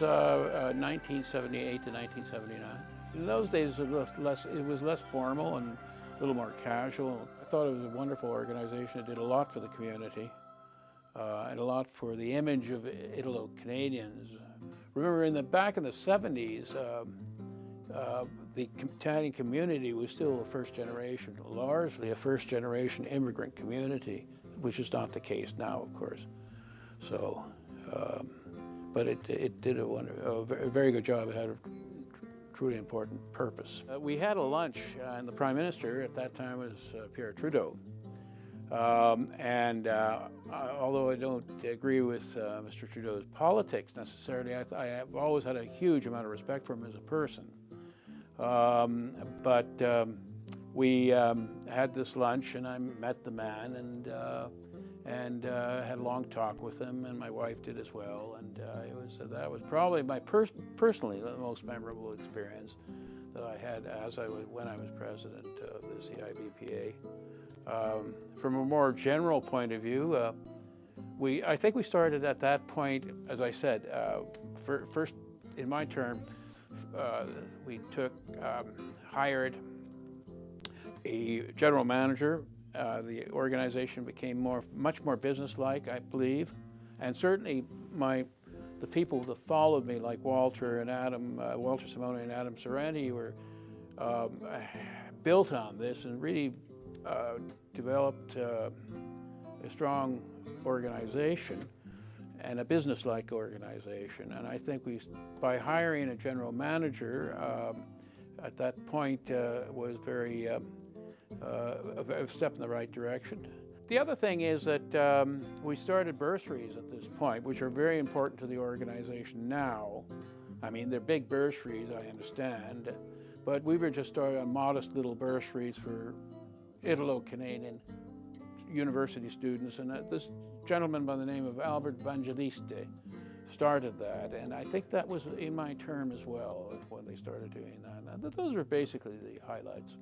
was 1978 to 1979. In those days, it was less formal and a little more casual. I thought it was a wonderful organization. It did a lot for the community and a lot for the image of Italo-Canadians. Remember, back in the 70s, the Italian community was still a first generation, largely a first generation immigrant community, which is not the case now, of course. So, but it did a very good job. It had a truly important purpose. We had a lunch, and the Prime Minister at that time was Pierre Trudeau. Although I don't agree with Mr. Trudeau's politics necessarily, I have always had a huge amount of respect for him as a person. We had this lunch, and I met the man, and had a long talk with him, and my wife did as well. And that was probably my personally the most memorable experience that I had when I was president of the CIBPA. From a more general point of view, I think we started at that point, as I said, first in my term, we hired a general manager. The organization became much more business-like, I believe, and certainly the people that followed me, like Walter Simone and Adam Sorrenti, were built on this and really developed a strong organization and a business-like organization. And I think by hiring a general manager at that point was a step in the right direction. The other thing is that we started bursaries at this point, which are very important to the organization now. I mean, they're big bursaries, I understand, but we were just starting on modest little bursaries for Italo-Canadian university students, and this gentleman by the name of Albert Vangeliste started that, and I think that was in my term as well when they started doing that. And those were basically the highlights.